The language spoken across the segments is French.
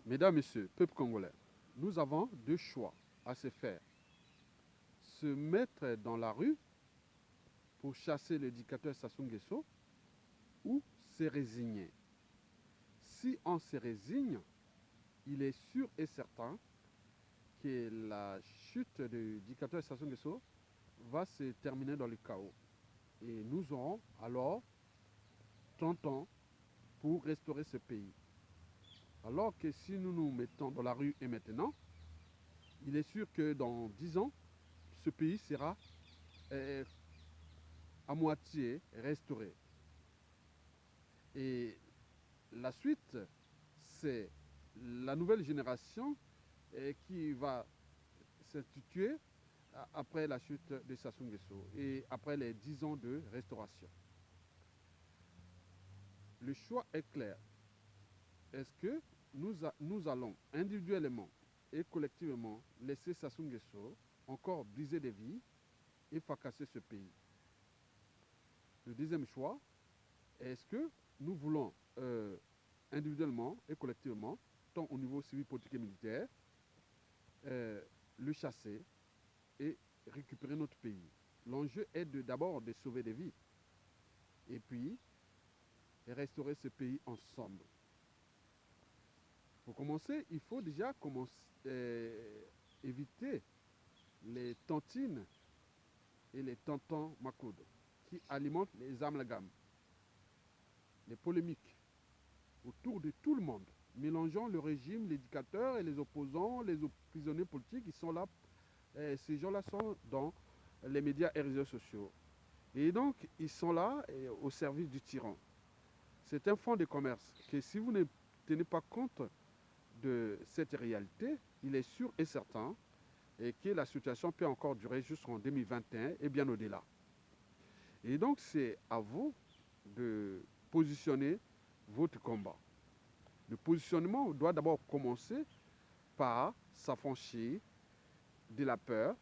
Mesdames, Messieurs, peuple congolais, nous avons deux choix à se faire. Se mettre dans la rue pour chasser le dictateur Sassou Nguesso ou se résigner. Si on se résigne, il est sûr et certain que la chute du dictateur Sassou Nguesso va se terminer dans le chaos. Et nous aurons alors 30 ans pour restaurer ce pays. Alors que si nous nous mettons dans la rue et maintenant, il est sûr que dans 10 ans, ce pays sera euh, à moitié restauré. Et la suite, c'est la nouvelle génération qui va s'instituer après la chute de Sassou Nguesso et après les 10 ans de restauration. Le choix est clair. Est-ce que nous allons individuellement et collectivement laisser Sassou Nguesso encore briser des vies et fracasser ce pays? Le deuxième choix, est-ce que nous voulons individuellement et collectivement, tant au niveau civil, politique et militaire, le chasser et récupérer notre pays? L'enjeu est d'abord de sauver des vies et puis restaurer ce pays ensemble. Pour commencer, il faut déjà éviter les tantines et les tantans macoudes qui alimentent les amalgames, les polémiques autour de tout le monde, mélangeant le régime, les dictateurs et les opposants, les prisonniers politiques. Ils sont là, ces gens-là sont dans les médias et réseaux sociaux. Et donc, ils sont là au service du tyran. C'est un fonds de commerce que si vous ne tenez pas compte de cette réalité, il est sûr et certain et que la situation peut encore durer jusqu'en 2021 et bien au-delà. Et donc, c'est à vous de positionner votre combat. Le positionnement doit d'abord commencer par s'affranchir de la peur,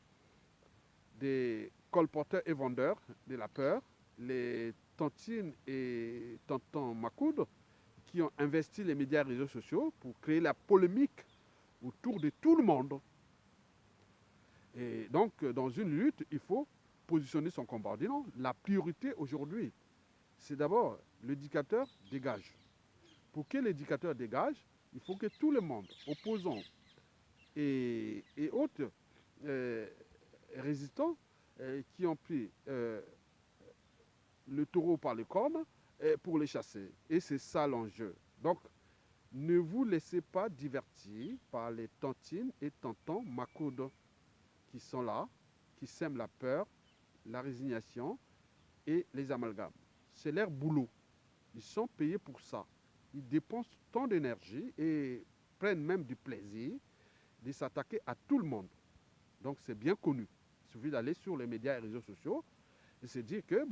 des colporteurs et vendeurs de la peur, les tantines et tantans macoudes qui ont investi les médias et les réseaux sociaux pour créer la polémique autour de tout le monde. Et donc, dans une lutte, il faut positionner son combat. Dis non, la priorité aujourd'hui, c'est d'abord l'éducateur dégage. Pour que l'éducateur dégage, il faut que tout le monde, opposants et autres résistants, qui ont pris le taureau par les cornes pour les chasser. Et c'est ça l'enjeu. Donc, ne vous laissez pas divertir par les tantines et tantans macoudes qui sont là, qui sèment la peur, la résignation et les amalgames. C'est leur boulot. Ils sont payés pour ça. Ils dépensent tant d'énergie et prennent même du plaisir de s'attaquer à tout le monde. Donc c'est bien connu. Il suffit d'aller sur les médias et les réseaux sociaux et se dire que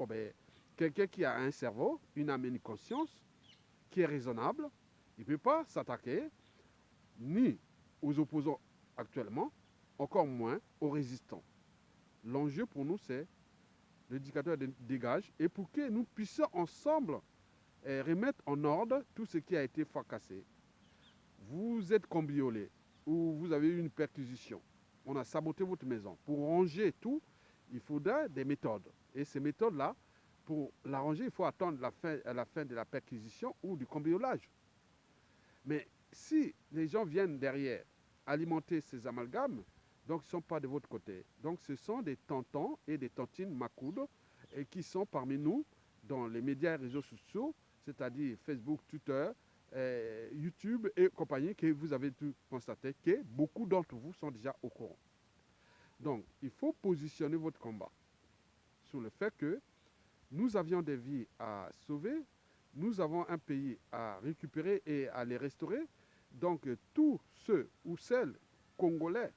quelqu'un qui a un cerveau, une âme et une conscience, qui est raisonnable, il ne peut pas s'attaquer ni aux opposants actuellement, encore moins aux résistants. L'enjeu pour nous, c'est le dictateur dégage et pour que nous puissions ensemble remettre en ordre tout ce qui a été fracassé. Vous êtes cambriolé ou vous avez eu une perquisition. On a saboté votre maison. Pour ranger tout, il faudra des méthodes. Et ces méthodes-là, pour la ranger, il faut attendre la fin de la perquisition ou du cambriolage. Mais si les gens viennent derrière alimenter ces amalgames, donc ils ne sont pas de votre côté. Donc ce sont des tantans et des tantines macoudes et qui sont parmi nous dans les médias et réseaux sociaux, c'est-à-dire Facebook, Twitter, YouTube et compagnie, que vous avez tout constaté que beaucoup d'entre vous sont déjà au courant. Donc, il faut positionner votre combat sur le fait que nous avions des vies à sauver, nous avons un pays à récupérer et à les restaurer. Donc, tous ceux ou celles congolais,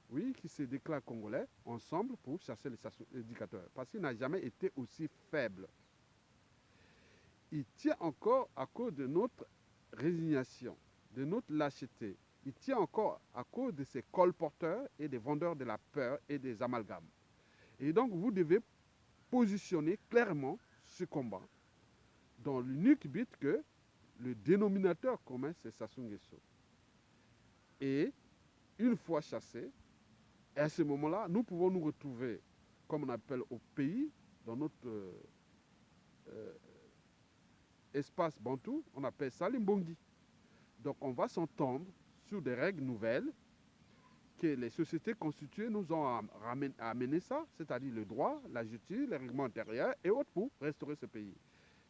oui, qui se déclarent congolais, ensemble pour chasser les dictateurs. Parce qu'il n'a jamais été aussi faible. Il tient encore à cause de notre résignation, de notre lâcheté. Il tient encore à cause de ces colporteurs et des vendeurs de la peur et des amalgames. Et donc, vous devez positionner clairement ce combat dans l'unique but que le dénominateur commun, c'est Sassou Nguesso. Et une fois chassés, à ce moment-là, nous pouvons nous retrouver, comme on appelle au pays, dans notre espace bantou, on appelle ça l'imbongi. Donc on va s'entendre sur des règles nouvelles que les sociétés constituées nous ont amené ça, c'est-à-dire le droit, la justice, les règlements intérieurs et autres pour restaurer ce pays.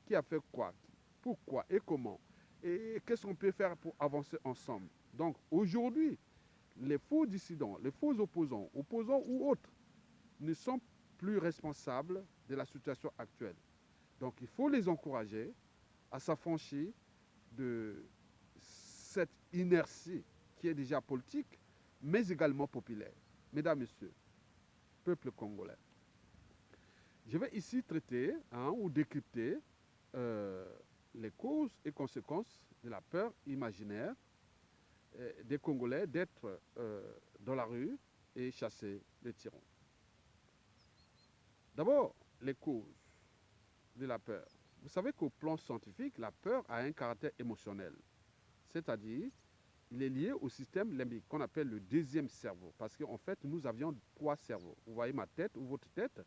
Qui a fait quoi, pourquoi et comment, et qu'est-ce qu'on peut faire pour avancer ensemble. Donc aujourd'hui, les faux dissidents, les faux opposants, opposants ou autres, ne sont plus responsables de la situation actuelle. Donc il faut les encourager à s'affranchir de cette inertie qui est déjà politique, mais également populaire. Mesdames, Messieurs, peuple congolais, je vais ici traiter ou décrypter les causes et conséquences de la peur imaginaire des Congolais d'être dans la rue et chasser les tyrans. D'abord, les causes de la peur. Vous savez qu'au plan scientifique, la peur a un caractère émotionnel, c'est-à-dire il est lié au système limbique qu'on appelle le deuxième cerveau, parce qu'en fait, nous avions 3 cerveaux. Vous voyez ma tête ou votre tête,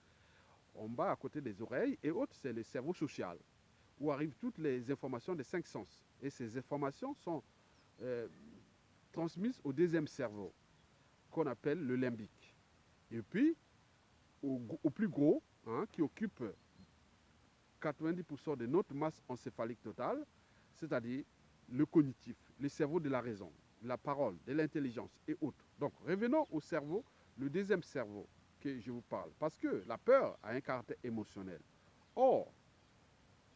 en bas à côté des oreilles, et autres, c'est le cerveau social, où arrivent toutes les informations des 5 sens. Et ces informations sont transmises au deuxième cerveau, qu'on appelle le limbique. Et puis, au plus gros, qui occupe 90% de notre masse encéphalique totale, c'est-à-dire le cognitif, le cerveau de la raison, de la parole, de l'intelligence et autres. Donc, revenons au cerveau, le deuxième cerveau que je vous parle, parce que la peur a un caractère émotionnel. Or,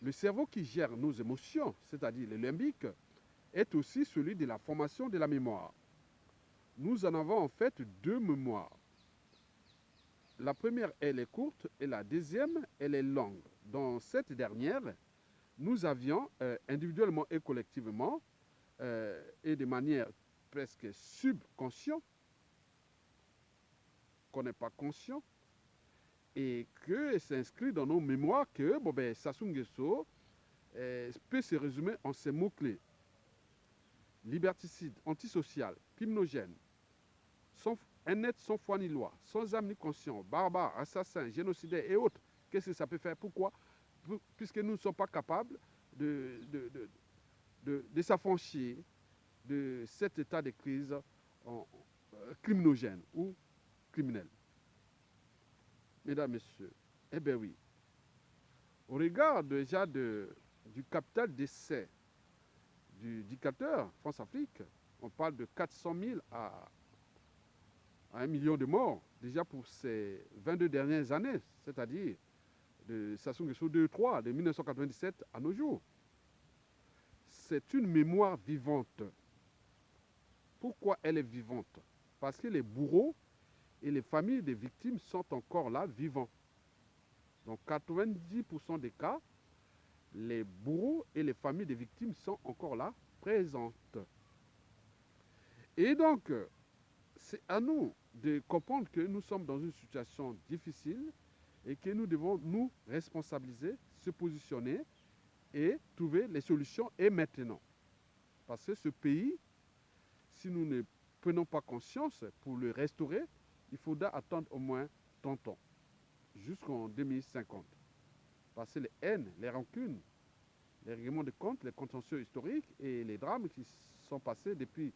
le cerveau qui gère nos émotions, c'est-à-dire le limbique, est aussi celui de la formation de la mémoire. Nous en avons en fait 2 mémoires. La première, elle est courte et la deuxième, elle est longue. Dans cette dernière, nous avions individuellement et collectivement et de manière presque subconsciente, qu'on n'est pas conscient, et que s'inscrit dans nos mémoires que Sassou Nguesso peut se résumer en ces mots-clés. Liberticide, antisocial, criminogène, un être sans foi ni loi, sans âme ni conscience, barbare, assassin, génocidaire et autres. Qu'est-ce que ça peut faire? Pourquoi? Puisque nous ne sommes pas capables de s'affranchir de cet état de crise criminogène ou criminel. Mesdames, Messieurs, eh bien oui, au regard déjà du capital d'essai du dictateur France-Afrique, on parle de 400 000 à 1 million de morts déjà pour ces 22 dernières années, c'est-à-dire de Sassou Nguesso 2-3, de 1997 à nos jours. C'est une mémoire vivante. Pourquoi elle est vivante? Parce que les bourreaux et les familles des victimes sont encore là, vivants. Dans 90% des cas, les bourreaux et les familles des victimes sont encore là, présentes. Et donc, c'est à nous de comprendre que nous sommes dans une situation difficile et que nous devons nous responsabiliser, se positionner et trouver les solutions et maintenant. Parce que ce pays, si nous ne prenons pas conscience pour le restaurer, il faudra attendre au moins 30 ans, jusqu'en 2050. Parce que les haines, les rancunes, les règlements de compte, les contentieux historiques et les drames qui sont passés depuis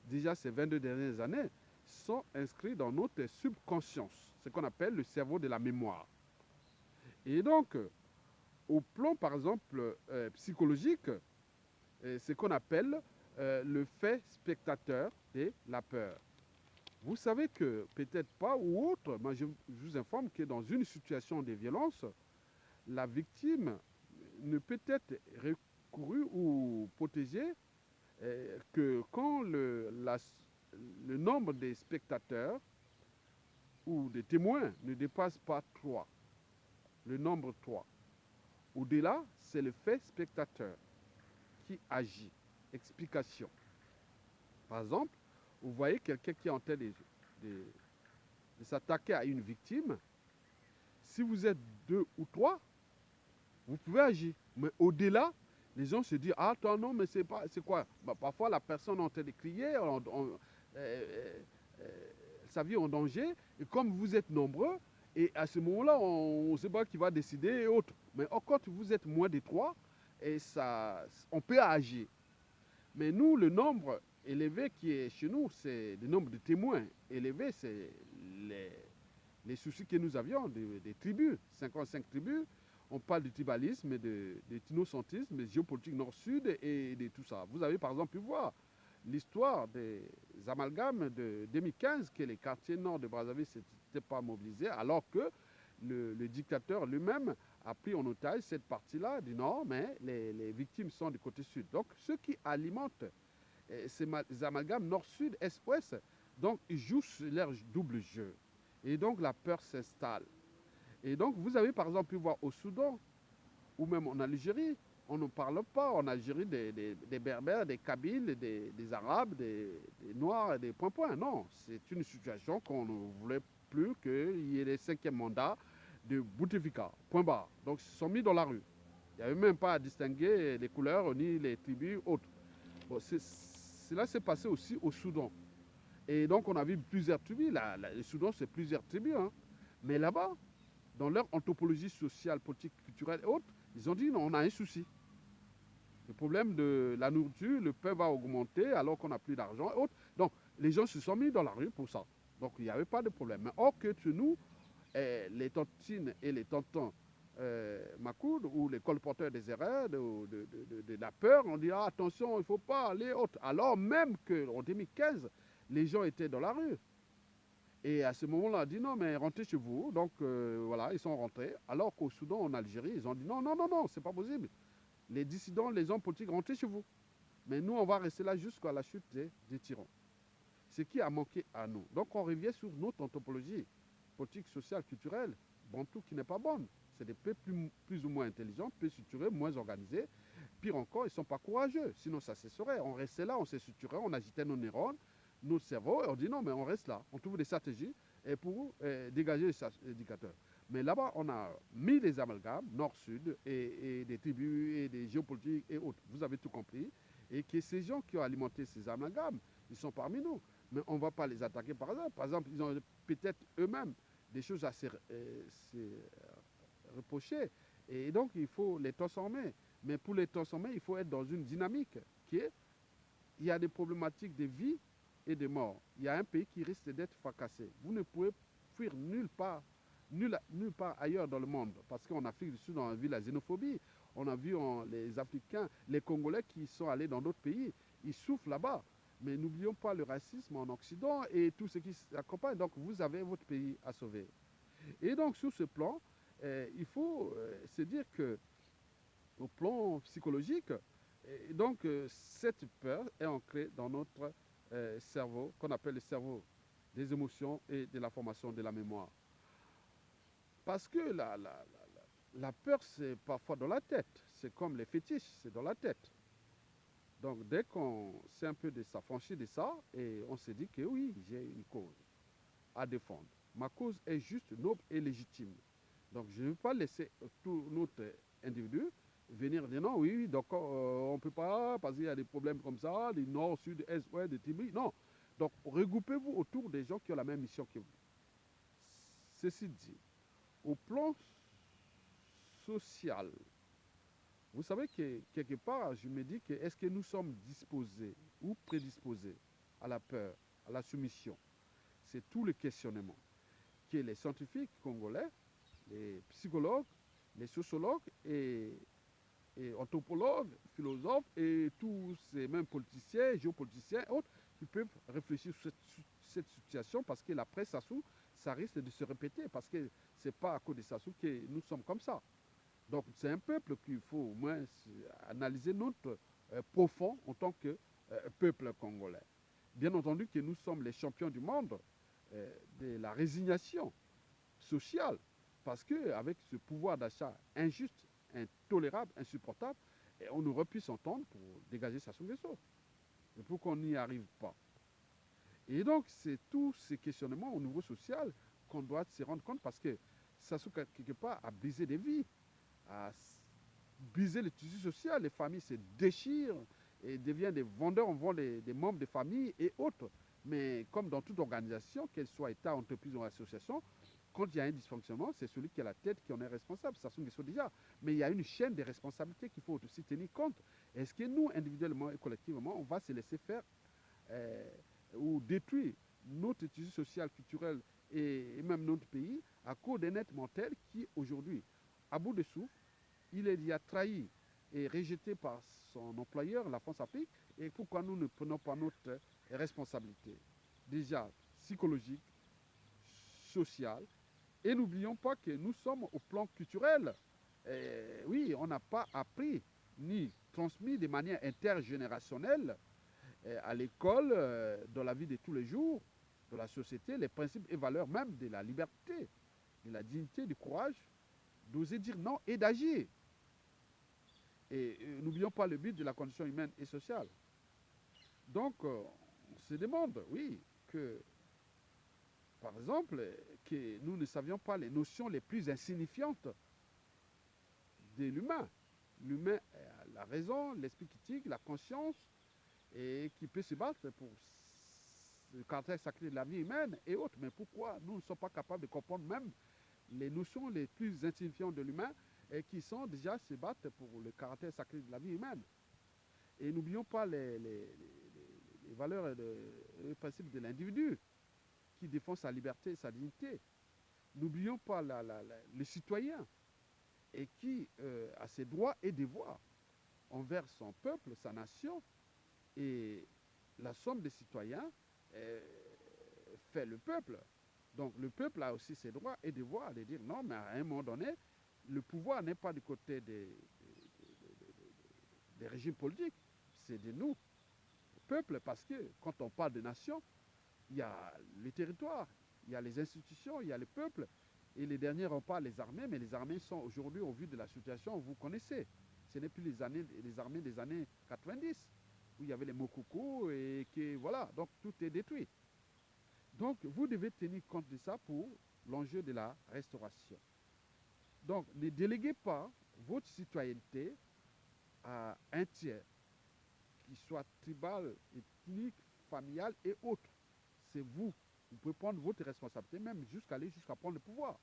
déjà ces 22 dernières années sont inscrits dans notre subconscience, ce qu'on appelle le cerveau de la mémoire. Et donc, au plan, par exemple, psychologique, ce qu'on appelle le fait spectateur de la peur. Vous savez que, peut-être pas ou autre, mais je vous informe que dans une situation de violence, la victime ne peut être recourue ou protégée que quand le nombre des spectateurs ou des témoins ne dépasse pas 3, le nombre 3. Au-delà, c'est le fait spectateur qui agit. Explication. Par exemple, vous voyez quelqu'un qui est en train de s'attaquer à une victime. Si vous êtes 2 ou 3, vous pouvez agir. Mais au-delà, Les gens se disent, ah, attends, non, mais c'est quoi? Bah, parfois, la personne est en train de crier, sa vie en danger, et comme vous êtes nombreux, et à ce moment-là, on ne sait pas qui va décider et autres. Mais quand vous êtes moins de trois, et ça, on peut agir. Mais nous, le nombre élevé qui est chez nous, c'est le nombre de témoins élevé, c'est les, les soucis que nous avions des tribus, 55 tribus. On parle du tribalisme, d'ethnocentisme, de géopolitique nord-sud et de tout ça. Vous avez par exemple pu voir l'histoire des amalgames de 2015, que les quartiers nord de Brazzaville ne s'étaient pas mobilisés, alors que le dictateur lui-même a pris en otage cette partie-là du nord, mais les victimes sont du côté sud. Donc, ceux qui alimentent ces amalgames nord-sud, est-ouest, donc ils jouent sur leur double jeu. Et donc, la peur s'installe. Et donc, vous avez par exemple pu voir au Soudan, ou même en Algérie, on ne parle pas en Algérie des Berbères, des Kabyles, des Arabes, des Noirs, des points. Non, c'est une situation qu'on ne voulait plus qu'il y ait les 5e mandats de Bouteflika. Point barre. Donc, ils se sont mis dans la rue. Il n'y avait même pas à distinguer les couleurs ni les tribus autres. Bon, cela s'est passé aussi au Soudan. Et donc, on a vu plusieurs tribus. Le Soudan, c'est plusieurs tribus. Hein. Mais là-bas, dans leur anthropologie sociale, politique, culturelle et autres, ils ont dit non, on a un souci. Le problème de la nourriture, le pain va augmenter alors qu'on n'a plus d'argent et autres. Donc, les gens se sont mis dans la rue pour ça. Donc, il n'y avait pas de problème. Mais or que chez nous, les tontines et les tontons Macoud ou les colporteurs des erreurs, de la peur, on dit ah, attention, il ne faut pas aller autre. Alors même qu'en 2015, les gens étaient dans la rue. Et à ce moment-là, on a dit non, mais rentrez chez vous. Donc voilà, ils sont rentrés. Alors qu'au Soudan, en Algérie, ils ont dit non, non, non, non, c'est pas possible. Les dissidents, les hommes politiques, rentrez chez vous. Mais nous, on va rester là jusqu'à la chute des tyrans. Ce qui a manqué à nous. Donc on revient sur notre anthropologie politique, sociale, culturelle, bantou qui n'est pas bonne. C'est des peuples plus ou moins intelligents, plus structurés, moins organisés. Pire encore, ils ne sont pas courageux. Sinon, ça cesserait. On restait là, on se structurait, on agitait nos neurones, notre cerveau, et on dit non, mais on reste là. On trouve des stratégies pour dégager les indicateurs. Mais là-bas, on a mis des amalgames, nord-sud, et des tribus, et des géopolitiques, et autres. Vous avez tout compris. Et que ces gens qui ont alimenté ces amalgames, ils sont parmi nous. Mais on ne va pas les attaquer par hasard. Par exemple, ils ont peut-être eux-mêmes des choses à se reprocher. Et donc, il faut les transformer. Mais pour les transformer, il faut être dans une dynamique qui est, il y a des problématiques de vie et de mort. Il y a un pays qui risque d'être fracassé. Vous ne pouvez fuir nulle part ailleurs dans le monde. Parce qu'en Afrique du Sud, on a vu la xénophobie. On a vu les Africains, les Congolais qui sont allés dans d'autres pays. Ils souffrent là-bas. Mais n'oublions pas le racisme en Occident et tout ce qui s'accompagne. Donc, vous avez votre pays à sauver. Et donc, sur ce plan, il faut se dire que, au plan psychologique, donc, cette peur est ancrée dans notre cerveau, qu'on appelle le cerveau des émotions et de la formation de la mémoire. Parce que la peur, c'est parfois dans la tête. C'est comme les fétiches, c'est dans la tête. Donc, dès qu'on sait un peu de s'affranchir de ça, et on se dit que oui, j'ai une cause à défendre. Ma cause est juste, noble et légitime. Donc, je ne veux pas laisser tout notre individu venir dire non, oui, donc on ne peut pas, parce qu'il y a des problèmes comme ça, du nord, sud, est, ouest, des tribus. Non. Donc, regroupez-vous autour des gens qui ont la même mission que vous. Ceci dit, au plan social, vous savez que quelque part, je me dis que est-ce que nous sommes disposés ou prédisposés à la peur, à la soumission? C'est tout le questionnement que les scientifiques congolais, les psychologues, les sociologues et anthropologues, philosophes et tous ces mêmes politiciens, géopoliticiens et autres qui peuvent réfléchir sur cette situation parce que la presse Sassou, ça risque de se répéter parce que ce n'est pas à cause de Sassou que nous sommes comme ça. Donc c'est un peuple qu'il faut au moins analyser notre profond en tant que peuple congolais. Bien entendu que nous sommes les champions du monde de la résignation sociale parce qu'avec ce pouvoir d'achat injuste, intolérable, insupportable, on aurait pu s'entendre pour dégager Sassou Nguesso. Mais pour qu'on n'y arrive pas. Et donc, c'est tous ces questionnements au niveau social qu'on doit se rendre compte parce que Sassou, quelque part, a brisé des vies, a briser le tissu social. Les familles se déchirent et deviennent des vendeurs, on vend des membres de famille et autres. Mais comme dans toute organisation, qu'elle soit État, entreprise ou association, quand il y a un dysfonctionnement, c'est celui qui a la tête qui en est responsable. Ça sont déjà. Mais il y a une chaîne de responsabilités qu'il faut aussi tenir compte. Est-ce que nous, individuellement et collectivement, on va se laisser faire euh, ou détruire notre tissu social, culturel et même notre pays à cause d'un être mental qui, aujourd'hui, à bout de souffle, il est déjà trahi et rejeté par son employeur, la France-Afrique, et pourquoi nous ne prenons pas notre responsabilité, déjà psychologique, sociale, et n'oublions pas que nous sommes au plan culturel. Oui, on n'a pas appris ni transmis de manière intergénérationnelle à l'école, dans la vie de tous les jours, de la société, les principes et valeurs même de la liberté, de la dignité, du courage, d'oser dire non et d'agir. Et n'oublions pas le but de la condition humaine et sociale. Donc, on se demande, oui, que, par exemple, que nous ne savions pas les notions les plus insignifiantes de l'humain. L'humain a la raison, l'esprit critique, la conscience, et qui peut se battre pour le caractère sacré de la vie humaine et autres. Mais pourquoi nous ne sommes pas capables de comprendre même les notions les plus insignifiantes de l'humain et qui sont déjà se battre pour le caractère sacré de la vie humaine? Et n'oublions pas les valeurs et les principes de l'individu qui défend sa liberté et sa dignité. N'oublions pas le citoyen et qui a ses droits et devoirs envers son peuple, sa nation, et la somme des citoyens fait le peuple. Donc le peuple a aussi ses droits et devoirs de dire non, mais à un moment donné, le pouvoir n'est pas du côté des régimes politiques, c'est de nous, le peuple, parce que quand on parle de nation, il y a les territoires, il y a les institutions, il y a le peuple, et les derniers on parle les armées, mais les armées sont aujourd'hui, au vu de la situation, vous connaissez. Ce n'est plus les armées des années 90, où il y avait les Mokoko, et que voilà, donc tout est détruit. Donc vous devez tenir compte de ça pour l'enjeu de la restauration. Donc ne déléguez pas votre citoyenneté à un tiers, qui soit tribal, ethnique, familial et autres. C'est vous. Vous pouvez prendre votre responsabilité, même jusqu'à aller jusqu'à prendre le pouvoir.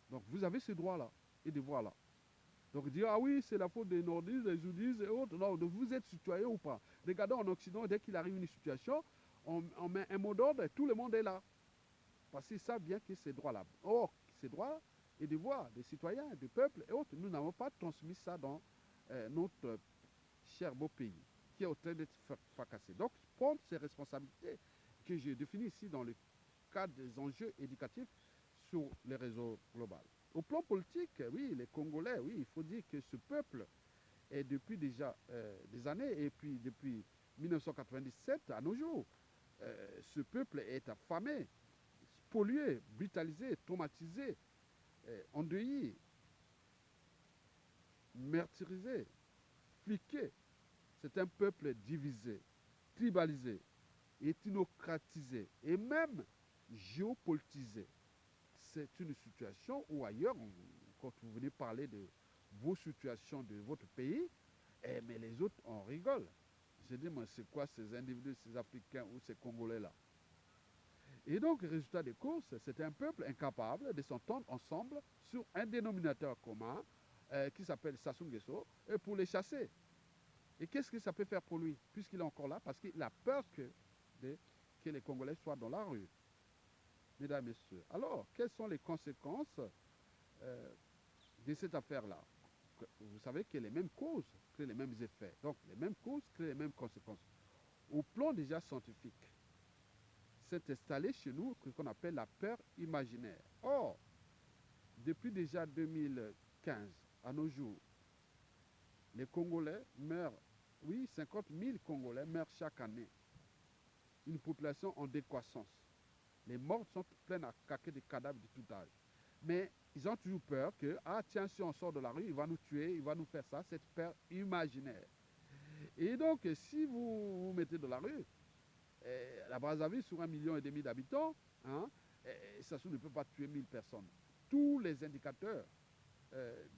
Donc vous avez ce droit-là et devoirs-là. Donc dire, ah oui, c'est la faute des nordistes, des soudistes et autres. Non, donc vous êtes citoyen ou pas. Regardez en Occident, dès qu'il arrive une situation, on met un mot d'ordre et tout le monde est là. Parce qu'ils savent bien que ces droits-là. Or, ces droits et devoirs des citoyens, du peuple et autres, nous n'avons pas transmis ça dans notre cher beau pays, qui est en train d'être fracassé. Donc, prendre ces responsabilités que j'ai définies ici dans le cadre des enjeux éducatifs sur les réseaux globaux. Au plan politique, oui, les Congolais, oui, il faut dire que ce peuple est depuis déjà des années, et puis depuis 1997 à nos jours, ce peuple est affamé, pollué, brutalisé, traumatisé, endeuillé, martyrisé, fliqué. C'est un peuple divisé, tribalisé, ethnocratisé et même géopolitisé. C'est une situation où ailleurs, quand vous venez parler de vos situations de votre pays, mais les autres, on rigole. Je dis, mais c'est quoi ces individus, ces Africains ou ces Congolais-là? Et donc, résultat des courses, c'est un peuple incapable de s'entendre ensemble sur un dénominateur commun qui s'appelle Sassou Nguesso et pour les chasser. Et qu'est-ce que ça peut faire pour lui, puisqu'il est encore là? Parce qu'il a peur que les Congolais soient dans la rue, mesdames et messieurs. Alors, quelles sont les conséquences de cette affaire-là? Vous savez que les mêmes causes créent les mêmes effets. Donc, les mêmes causes créent les mêmes conséquences. Au plan déjà scientifique, s'est installé chez nous ce qu'on appelle la peur imaginaire. Or, depuis déjà 2015 à nos jours, les Congolais meurent, oui, 50 000 Congolais meurent chaque année. Une population en décroissance. Les morts sont pleines à caquer des cadavres de tout âge. Mais ils ont toujours peur que, ah tiens, si on sort de la rue, il va nous tuer, il va nous faire ça, cette peur imaginaire. Et donc, si vous vous mettez dans la rue, la Brazzaville, sur 1,5 million d'habitants, hein, ça ne peut pas tuer 1000 personnes. Tous les indicateurs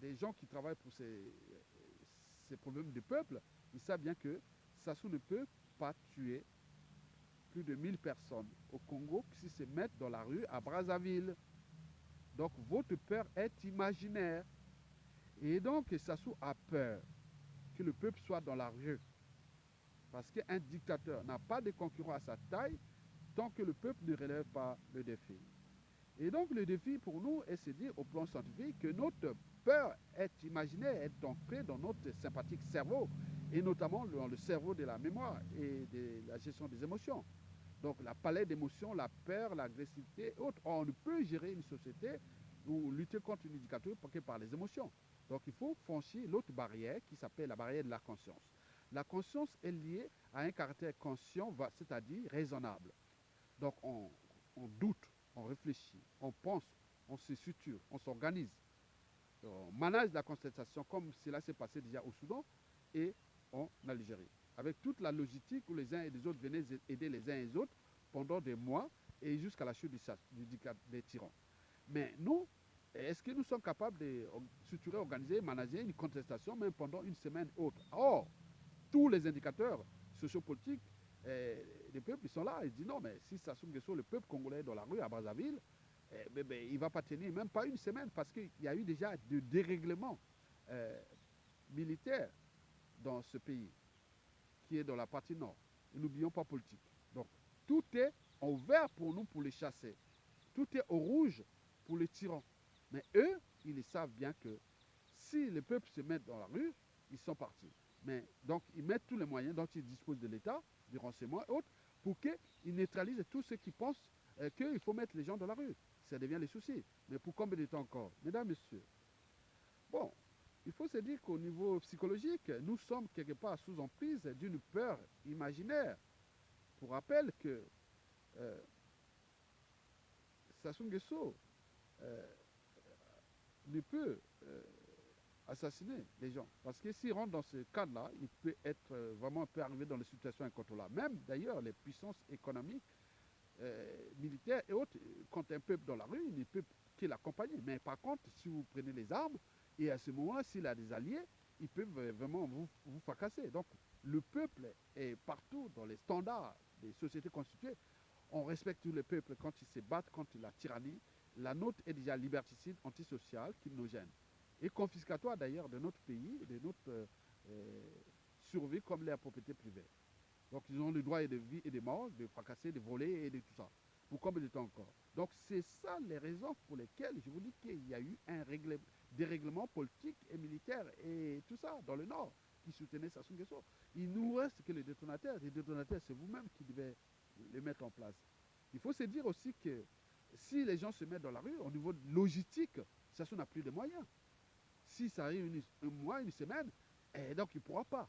des gens qui travaillent pour ces problèmes du peuple, ils savent bien que Sassou ne peut pas tuer plus de 1000 personnes au Congo s'ils se mettent dans la rue à Brazzaville. Donc votre peur est imaginaire. Et donc Sassou a peur que le peuple soit dans la rue. Parce qu'un dictateur n'a pas de concurrent à sa taille tant que le peuple ne relève pas le défi. Et donc le défi pour nous est de se dire au plan scientifique que notre peur est imaginaire, est ancrée dans notre sympathique cerveau, et notamment dans le cerveau de la mémoire et de la gestion des émotions. Donc la palette d'émotions, la peur, l'agressivité et autres. On ne peut gérer une société ou lutter contre une dictature que par les émotions. Donc il faut franchir l'autre barrière qui s'appelle la barrière de la conscience. La conscience est liée à un caractère conscient, c'est-à-dire raisonnable. Donc on doute, on réfléchit, on pense, on se suture, on s'organise, on manage la contestation comme cela s'est passé déjà au Soudan et en Algérie. Avec toute la logistique où les uns et les autres venaient aider les uns et les autres pendant des mois et jusqu'à la chute des tyrans. Mais nous, est-ce que nous sommes capables de structurer, organiser, manager une contestation même pendant une semaine autre? Or, tous les indicateurs sociopolitiques des peuples, ils sont là. Ils disent non, mais si Sassou Nguesso, le peuple congolais dans la rue à Brazzaville, il ne va pas tenir même pas une semaine parce qu'il y a eu déjà de dérèglements militaires dans ce pays qui est dans la partie nord. Et n'oublions pas politique. Donc, tout est en vert pour nous pour les chasser. Tout est au rouge pour les tyrans. Mais eux, ils savent bien que si les peuples se mettent dans la rue, ils sont partis. Mais donc, ils mettent tous les moyens dont ils disposent de l'État, du renseignement et autres, pour qu'ils neutralisent tous ceux qui pensent qu'il faut mettre les gens dans la rue. Ça devient les soucis. Mais pour combien de temps encore? Mesdames, Messieurs, bon, il faut se dire qu'au niveau psychologique, nous sommes quelque part sous emprise d'une peur imaginaire. Pour rappel que Sassou Nguesso ne peut assassiner les gens. Parce que s'il rentre dans ce cadre-là, il peut être vraiment peut arriver dans des situations incontrôlables. Même d'ailleurs, les puissances économiques, militaires et autres, quand un peuple dans la rue, il ne peut que l'accompagner. Mais par contre, si vous prenez les armes, et à ce moment-là, s'il a des alliés, ils peuvent vraiment vous fracasser. Donc, le peuple est partout dans les standards des sociétés constituées. On respecte tous les peuples quand ils se battent contre la tyrannie. La nôtre est déjà liberticide, antisociale, criminogène. Et confiscatoire d'ailleurs de notre pays, de notre survie comme la propriété privée. Donc ils ont le droit de vie et de mort, de fracasser, de voler et de tout ça. Pour combien de temps encore? Donc c'est ça les raisons pour lesquelles je vous dis qu'il y a eu un dérèglement politique et militaire et tout ça dans le Nord qui soutenait Sassou Nguesso. Il nous reste que les détonateurs. Les détonateurs, c'est vous-même qui devez les mettre en place. Il faut se dire aussi que si les gens se mettent dans la rue, au niveau logistique, Sassou n'a plus de moyens. Si ça arrive un mois, une semaine, donc il ne pourra pas.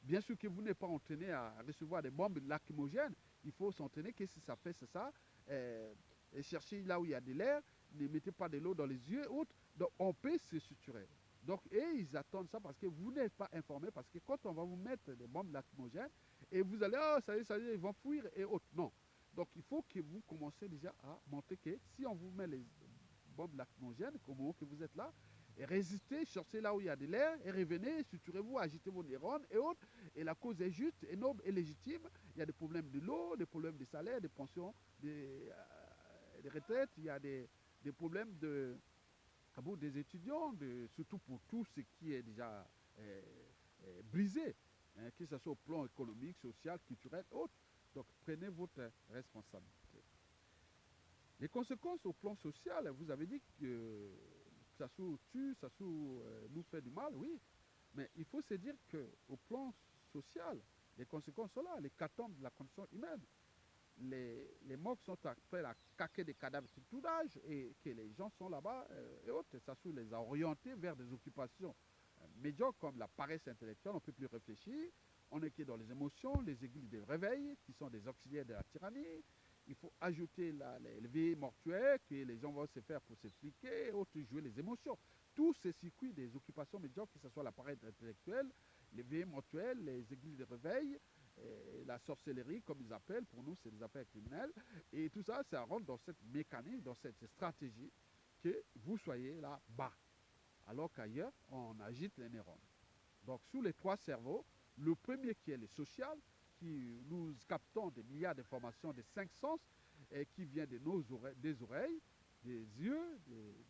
Bien sûr que vous n'êtes pas entraîné à recevoir des bombes lacrymogènes, il faut s'entraîner que si ça fait, c'est ça. Et chercher là où il y a de l'air, ne mettez pas de l'eau dans les yeux, autres. Donc on peut se suturer. Donc, et ils attendent ça parce que vous n'êtes pas informé, parce que quand on va vous mettre des bombes lacrymogènes, et vous allez, oh, ça y est, ils vont fuir et autres. Non. Donc il faut que vous commencez déjà à montrer que si on vous met les bombes lacrymogènes, au moment que vous êtes là, et résistez, cherchez là où il y a de l'air, et revenez, suturez-vous, agitez vos neurones et autres. Et la cause est juste, et noble et légitime. Il y a des problèmes de l'eau, des problèmes de salaire, des pensions, des retraites, il y a des problèmes des étudiants, surtout pour tout ce qui est déjà brisé, hein, que ce soit au plan économique, social, culturel, autres. Donc prenez votre responsabilité. Les conséquences au plan social, vous avez dit que Sassou tue, Sassou nous fait du mal, oui, mais il faut se dire qu'au plan social, les conséquences sont là, les catombes de la condition humaine. Les morts sont après à caquer des cadavres de tout âge et que les gens sont là-bas et autres. Sassou les a orientés vers des occupations médiocres comme la paresse intellectuelle, on ne peut plus réfléchir, on est que dans les émotions, les aiguilles de réveil qui sont des auxiliaires de la tyrannie. Il faut ajouter les veillées mortuaires que les gens vont se faire pour s'expliquer, autres jouer les émotions. Tous ces circuits des occupations médiocres, que ce soit la paresse intellectuelle, les veillées mortuaires, les aiguilles de réveil, la sorcellerie, comme ils appellent, pour nous c'est des affaires criminelles, et tout ça, ça rentre dans cette mécanique, dans cette stratégie que vous soyez là-bas. alors qu'ailleurs, on agite les neurones. Donc, sur les trois cerveaux, le premier qui est le social, qui nous captons des milliards d'informations des cinq sens, et qui vient de nos oreilles, des oreilles, des yeux,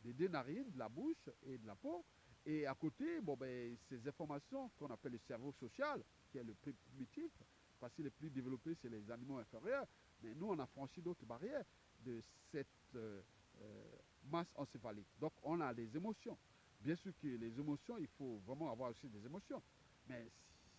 des narines, de la bouche et de la peau. Et à côté, bon, ben, ces informations qu'on appelle le cerveau social, qui est le plus primitif, parce qu'il est plus développé chez les animaux inférieurs, mais nous, on a franchi d'autres barrières de cette masse encéphalique. Donc, on a des émotions. Bien sûr que les émotions, il faut vraiment avoir aussi des émotions. Mais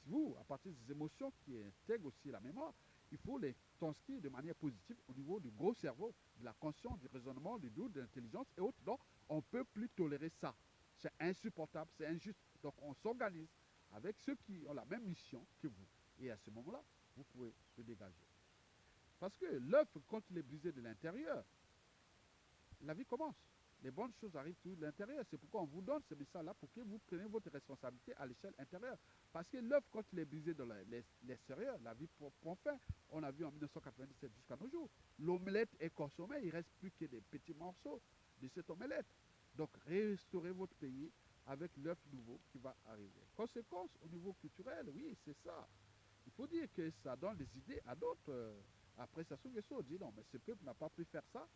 si vous, à partir des émotions qui intègrent aussi la mémoire, il faut les transcrire de manière positive au niveau du gros cerveau, de la conscience, du raisonnement, du doute, de l'intelligence et autres. Donc, on ne peut plus tolérer ça. C'est insupportable, c'est injuste. Donc, on s'organise avec ceux qui ont la même mission que vous. Et à ce moment-là, vous pouvez le dégager. Parce que l'œuf, quand il est brisé de l'intérieur, la vie commence. Les bonnes choses arrivent toujours de l'intérieur. C'est pourquoi on vous donne ce message-là pour que vous preniez votre responsabilité à l'échelle intérieure. Parce que l'œuf, quand il est brisé dans l'extérieur, la vie prend fin. On a vu en 1997 jusqu'à nos jours. L'omelette est consommée, il ne reste plus que des petits morceaux de cette omelette. Donc, restaurez votre pays avec l'œuf nouveau qui va arriver. Conséquence au niveau culturel, oui, c'est ça. Il faut dire que ça donne des idées à d'autres. Après Sassou Nguesso dit non, mais ce peuple n'a pas pu faire ça,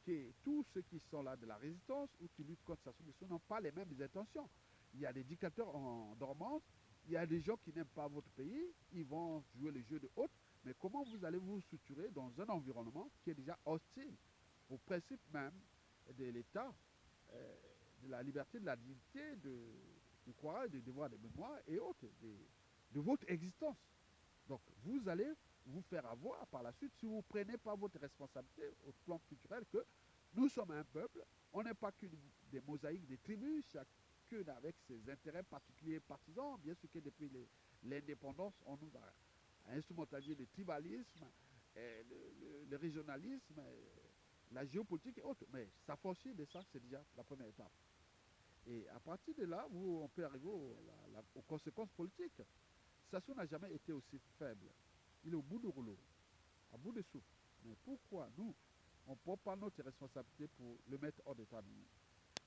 que tous ceux qui sont là de la résistance ou qui luttent contre Sassou Nguesso n'ont pas les mêmes intentions. Il y a des dictateurs en dormance, il y a des gens qui n'aiment pas votre pays, ils vont jouer le jeu de haute, mais comment vous allez vous structurer dans un environnement qui est déjà hostile au principe même de l'État, de la liberté, de la dignité, du courage, du devoir de mémoire et autres, de votre existence. Donc, vous allez vous faire avoir par la suite si vous ne prenez pas votre responsabilité au plan culturel que nous sommes un peuple, on n'est pas qu'une des mosaïques des tribus, chacune avec ses intérêts particuliers partisans. Bien sûr que depuis l'indépendance, on nous a instrumentalisé le tribalisme, le régionalisme, la géopolitique et autres. Mais s'affranchir de ça, c'est déjà la première étape. Et à partir de là, on peut arriver aux conséquences politiques. Sassou n'a jamais été aussi faible. Il est au bout du rouleau, à bout de souffle. Mais pourquoi nous, on ne prend pas notre responsabilité pour le mettre hors d'état de nuire?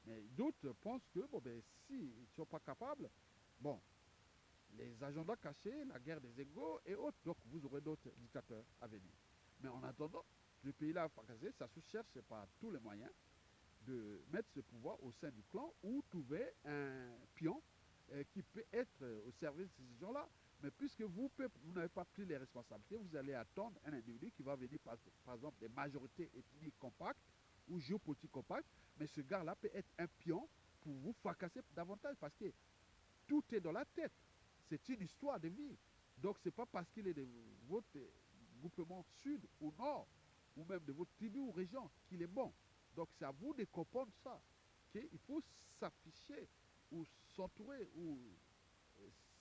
Mais d'autres pensent que, bon, ben, s'ils ne sont pas capables, bon, les agendas cachés, la guerre des égaux et autres, donc vous aurez d'autres dictateurs à venir. Mais en attendant, le pays-là a fracassé, Sassou cherche par tous les moyens de mettre ce pouvoir au sein du clan ou trouver un pion qui peut être au service de ces gens-là. Mais puisque vous n'avez pas pris les responsabilités, vous allez attendre un individu qui va venir, par exemple, des majorités ethniques compactes ou géopolitiques compactes. Mais ce gars-là peut être un pion pour vous fracasser davantage parce que tout est dans la tête. C'est une histoire de vie. Donc, ce n'est pas parce qu'il est de votre groupement sud ou nord, ou même de votre tribu ou région, qu'il est bon. Donc, c'est à vous de comprendre ça, qu'il faut s'afficher ou s'entourer ou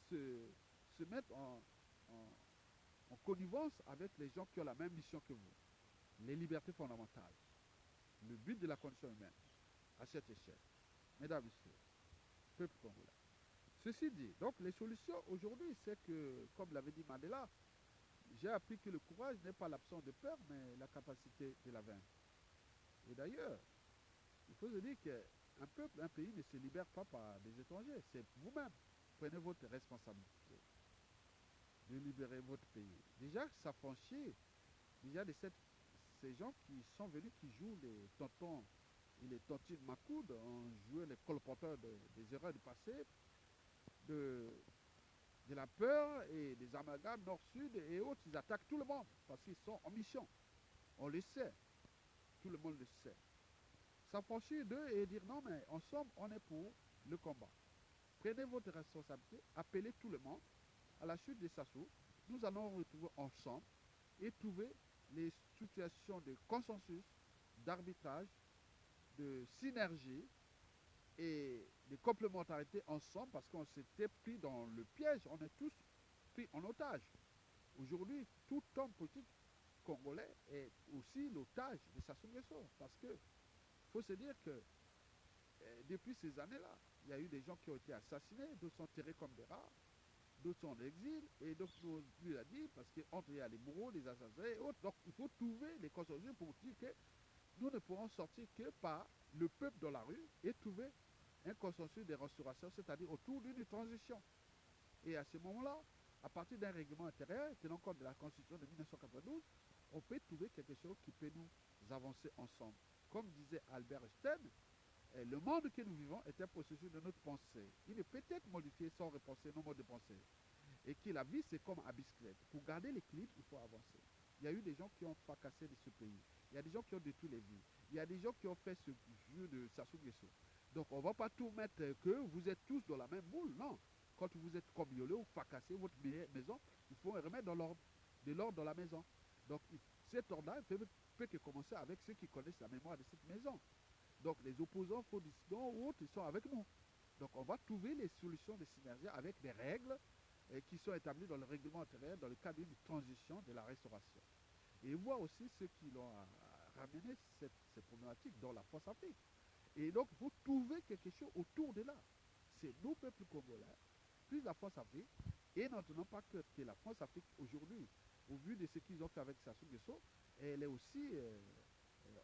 se, se mettre en connivence avec les gens qui ont la même mission que vous. Les libertés fondamentales. Le but de la condition humaine, à cette échelle. Mesdames, Messieurs, peuple congolais. Ceci dit, donc les solutions aujourd'hui, c'est que, comme l'avait dit Mandela, j'ai appris que le courage n'est pas l'absence de peur, mais la capacité de la vaincre. Et d'ailleurs, il faut se dire qu'un peuple, un pays ne se libère pas par des étrangers, c'est vous-même. Prenez votre responsabilité de libérer votre pays. Déjà, s'affranchir déjà de ces gens qui sont venus, qui jouent les tontons et les tontines macoudes, ont joué les colporteurs des erreurs du passé, de, de la peur et des amalgames nord-sud et autres. Ils attaquent tout le monde parce qu'ils sont en mission. On le sait. Tout le monde le sait. S'affranchir d'eux et dire non, mais ensemble, on est pour le combat. Prenez votre responsabilité, appelez tout le monde. À la chute des Sassou, nous allons retrouver ensemble et trouver les situations de consensus, d'arbitrage, de synergie et de complémentarité ensemble parce qu'on s'était pris dans le piège, on est tous pris en otage. Aujourd'hui, tout homme politique congolais est aussi l'otage de Sassou Nguesso parce que faut se dire que depuis ces années-là, il y a eu des gens qui ont été assassinés, d'autres sont tirés comme des rats, d'autres sont en exil, et d'autres lui l'a dit, parce qu'entre il y a les bourreaux, les assassins et autres. Donc il faut trouver les consensus pour dire que nous ne pourrons sortir que par le peuple dans la rue et trouver un consensus de restauration, c'est-à-dire autour d'une transition. Et à ce moment-là, à partir d'un règlement intérieur, tenant compte de la Constitution de 1992, on peut trouver quelque chose qui peut nous avancer ensemble. Comme disait Albert Einstein, le monde que nous vivons est un processus de notre pensée. Il ne peut être modifié sans repenser nos modes de pensée. Et que la vie, c'est comme un bicyclette. Pour garder l'équilibre, il faut avancer. Il y a eu des gens qui ont fracassé de ce pays. Il y a des gens qui ont détruit les vies. Il y a des gens qui ont fait ce jeu de Sassou Nguesso. Donc, on ne va pas tout mettre que vous êtes tous dans la même boule. Non. Quand vous êtes cambriolé ou fracassé votre maison, il faut remettre de l'ordre dans la maison. Donc, cet ordre-là peut que commencer avec ceux qui connaissent la mémoire de cette maison. Donc, les opposants, faux dissidents ou autres, ils sont avec nous. Donc, on va trouver les solutions de synergie avec des règles qui sont établies dans le règlement intérieur dans le cadre d'une transition de la restauration. Et voir aussi ceux qui l'ont ramené cette problématique dans la France Afrique. Et donc, il faut trouver quelque chose autour de là. C'est nos peuples congolais, plus la France Afrique, et n'entendons pas que la France Afrique aujourd'hui, au vu de ce qu'ils ont fait avec Sassou Nguesso, elle est aussi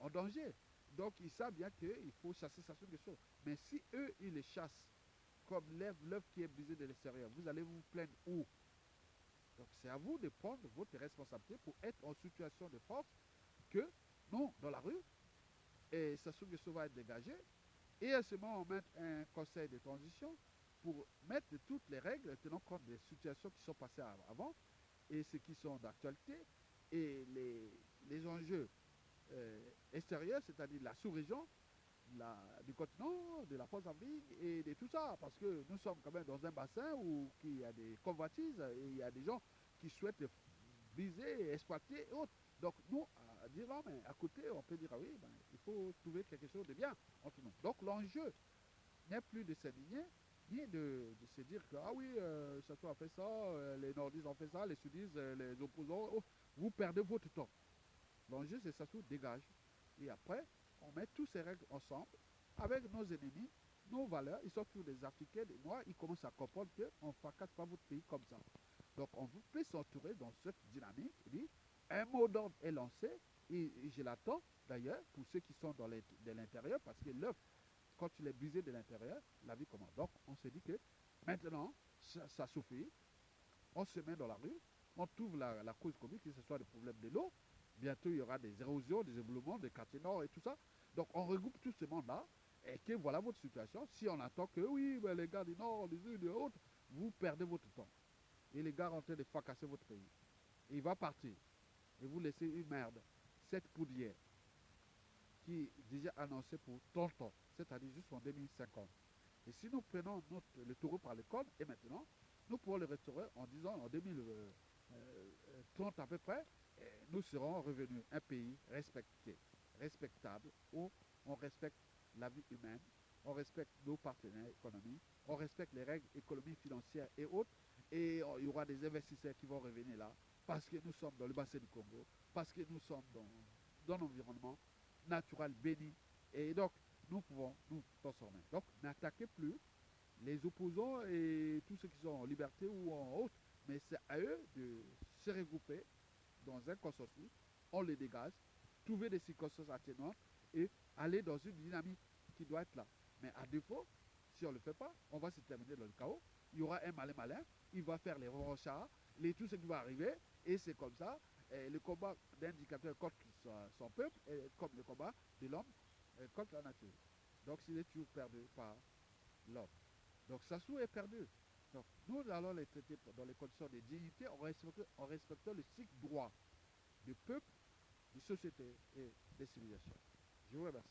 en danger. Donc, ils savent bien qu'il faut chasser Sassou Nguesso. Mais si eux, ils les chassent, comme l'œuvre qui est brisée de l'extérieur, vous allez vous plaindre où? Donc, c'est à vous de prendre votre responsabilité pour être en situation de force que, non, dans la rue, et Sassou Nguesso va être dégagé. Et à ce moment, on met un conseil de transition pour mettre toutes les règles, tenant compte des situations qui sont passées avant et ceux qui sont d'actualité et les enjeux extérieurs, c'est-à-dire la sous-région, du continent, de la France-Afrique et de tout ça. Parce que nous sommes quand même dans un bassin où il y a des convoitises et il y a des gens qui souhaitent viser, exploiter et autres. Donc nous, à dire non, mais à côté, on peut dire, ah oui, ben, il faut trouver quelque chose de bien entre nous. Donc l'enjeu n'est plus de s'indigner, ni de se dire que, ah oui, Sassou a fait ça, les nordistes ont fait ça, les sudistes, les opposants, oh, vous perdez votre temps. L'enjeu, c'est Sassou dégage. Et après, on met toutes ces règles ensemble, avec nos ennemis, nos valeurs. Ils sont tous des Africains, des Noirs, ils commencent à comprendre qu'on ne fracasse pas votre pays comme ça. Donc, on peut s'entourer dans cette dynamique. Et dit, un mot d'ordre est lancé, et je l'attends d'ailleurs pour ceux qui sont de l'intérieur, parce que l'œuf, quand il est brisé de l'intérieur, la vie commence. Donc, on se dit que maintenant, ça suffit. On se met dans la rue, on trouve la cause commune, que ce soit le problème de l'eau. Bientôt, il y aura des érosions, des éboulements, des quartiers nord et tout ça. Donc, on regroupe tout ce monde-là et que voilà votre situation. Si on attend que oui, ben, les gars du nord, des unes, des autres, vous perdez votre temps. Et les gars sont en train de fracasser votre pays. Et il va partir. Et vous laissez une merde, cette poudrière, qui est déjà annoncée pour 30 ans, c'est-à-dire jusqu'en 2050. Et si nous prenons le taureau par les cornes, et maintenant, nous pourrons le restaurer en disant en 2030 à peu près, nous serons revenus un pays respecté, respectable, où on respecte la vie humaine, on respecte nos partenaires économiques, on respecte les règles économiques, financières et autres, et il y aura des investisseurs qui vont revenir là, parce que nous sommes dans le bassin du Congo, parce que nous sommes dans un environnement naturel béni. Et donc, nous pouvons nous transformer. Donc, n'attaquez plus les opposants et tous ceux qui sont en liberté ou en autre, mais c'est à eux de se regrouper dans un consensus, on les dégage, trouver des circonstances atténuantes et aller dans une dynamique qui doit être là. Mais à défaut, si on ne le fait pas, on va se terminer dans le chaos. Il y aura un malin, il va faire les revanchards, tout ce qui va arriver, et c'est comme ça. Et le combat d'un dictateur contre son peuple est comme le combat de l'homme contre la nature. Donc, s'il est toujours perdu par l'homme. Donc, Sassou est perdu. Donc, nous allons les traiter dans les conditions de dignité en respectant le cycle droit du peuple, des sociétés et des civilisations. Je vous remercie.